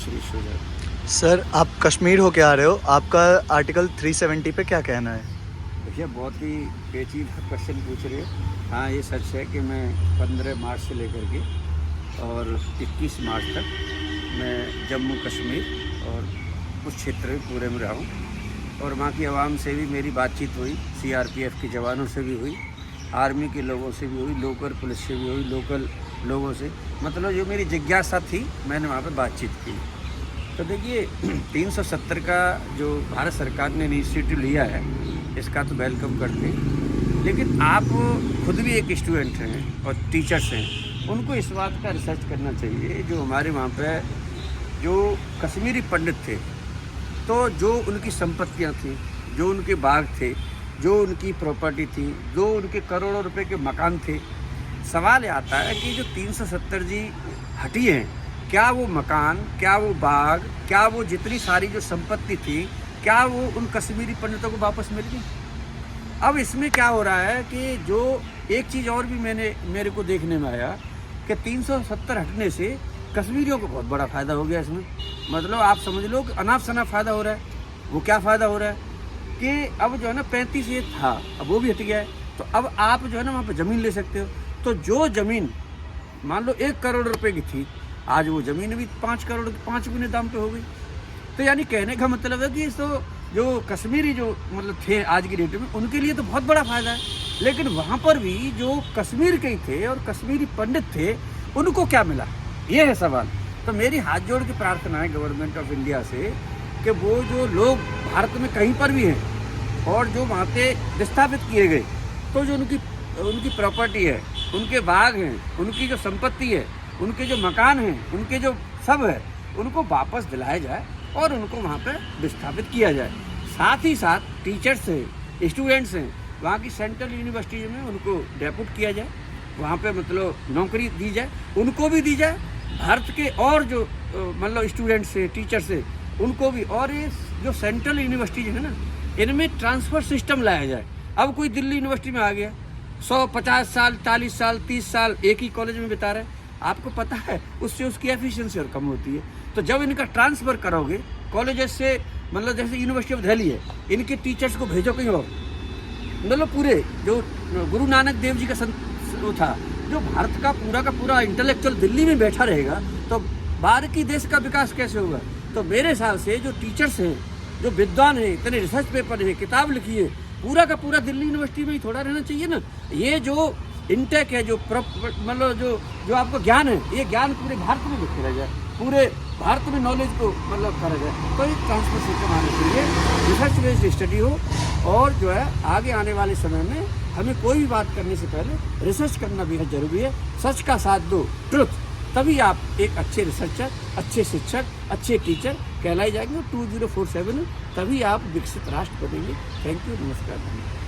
दूसरी इशू हो जाए। सर आप कश्मीर होके आ रहे हो, आपका आर्टिकल 370 पे क्या कहना है? देखिए, बहुत ही पेचीदा क्वेश्चन पूछ रहे हो। हाँ, ये सच है कि मैं 15 मार्च से लेकर के और 21 मार्च तक मैं जम्मू कश्मीर और उस क्षेत्र में पूरे में रहा हूँ और वहाँ की आवाम से भी मेरी बातचीत हुई, सीआरपीएफ के जवानों से भी हुई, आर्मी के लोगों से भी हुई, लोकल पुलिस से भी हुई, लोकल लोगों से, मतलब जो मेरी जिज्ञासा थी मैंने वहाँ पे बातचीत की। तो देखिए 370 का जो भारत सरकार ने इनिशिएटिव लिया है इसका तो वेलकम करते हैं, लेकिन आप खुद भी एक स्टूडेंट हैं और टीचर्स हैं, उनको इस बात का रिसर्च करना चाहिए। जो हमारे वहाँ पे जो कश्मीरी पंडित थे, तो जो उनकी संपत्तियाँ थी, जो उनके बाग थे, जो उनकी प्रॉपर्टी थी, जो उनके करोड़ों रुपए के मकान थे, सवाल आता है कि जो 370 जी हटी हैं, क्या वो मकान, क्या वो बाग, क्या वो जितनी सारी जो संपत्ति थी, क्या वो उन कश्मीरी पंडितों को वापस मिल गई? अब इसमें क्या हो रहा है कि जो एक चीज़ और भी मेरे को देखने में आया कि 370 हटने से कश्मीरियों को बहुत बड़ा फ़ायदा हो गया इसमें। मतलब आप समझ लो कि अनाप शनाप फ़ायदा हो रहा है। वो क्या फ़ायदा हो रहा है कि अब जो है ना 35 ये था, अब वो भी हट गया है, तो अब आप जो है ना वहाँ पर ज़मीन ले सकते हो। तो जो ज़मीन मान लो 1 करोड़ रुपए की थी, आज वो ज़मीन भी 5 करोड़ 5 गुने दाम पे हो गई। तो यानी कहने का मतलब है कि तो जो कश्मीरी जो मतलब थे आज की डेट में, उनके लिए तो बहुत बड़ा फ़ायदा है, लेकिन वहाँ पर भी जो कश्मीर के ही थे और कश्मीरी पंडित थे, उनको क्या मिला, ये है सवाल। तो मेरी हाथ जोड़ के प्रार्थना है गवर्नमेंट ऑफ इंडिया से कि वो जो लोग भारत में कहीं पर भी हैं और जो वहाँ पे विस्थापित किए गए, तो जो उनकी प्रॉपर्टी है, उनके बाग हैं, उनकी जो संपत्ति है, उनके जो मकान हैं, उनके जो सब है, उनको वापस दिलाया जाए और उनको वहाँ पे विस्थापित किया जाए। साथ ही साथ टीचर्स हैं, स्टूडेंट्स हैं, वहाँ की सेंट्रल यूनिवर्सिटी में उनको डेपुट किया जाए, वहाँ पे मतलब नौकरी दी जाए, उनको भी दी जाए। भारत के और जो मतलब स्टूडेंट्स से, टीचर्स से, उनको भी, और ये जो सेंट्रल यूनिवर्सिटीज है ना, इनमें ट्रांसफ़र सिस्टम लाया जाए। अब कोई दिल्ली यूनिवर्सिटी में आ गया, 150 साल, 40 साल, 30 साल एक ही कॉलेज में बिता रहे, आपको पता है उससे उसकी एफिशिएंसी और कम होती है। तो जब इनका ट्रांसफ़र करोगे कॉलेजेस से, मतलब जैसे यूनिवर्सिटी ऑफ दिल्ली है, इनके टीचर्स को भेजो कहीं और, मतलब पूरे जो गुरु नानक देव जी का वो था, जो भारत का पूरा इंटेलेक्चुअल दिल्ली में बैठा रहेगा, तो बाहर की देश का विकास कैसे होगा? तो मेरे हिसाब से जो टीचर्स हैं, जो विद्वान हैं, इतने रिसर्च पेपर हैं, किताब लिखी है, पूरा का पूरा दिल्ली यूनिवर्सिटी में ही थोड़ा रहना चाहिए ना। ये जो इंटेक है, जो मतलब जो आपको ज्ञान है, ये ज्ञान पूरे भारत में बिखेरा जाए, पूरे भारत में नॉलेज को मतलब करा जाए। तो एक ट्रांसफर सिस्टम आना चाहिए, रिसर्च बेस्ड स्टडी हो, और जो है आगे आने वाले समय में हमें कोई भी बात करने से पहले रिसर्च करना बेहद जरूरी है। सच का साथ दो, ट्रुथ, तभी आप एक अच्छे रिसर्चर, अच्छे शिक्षक, अच्छे टीचर कहलाए जाएंगे। 2047 तभी आप विकसित राष्ट्र बनेंगे। थैंक यू, नमस्कार।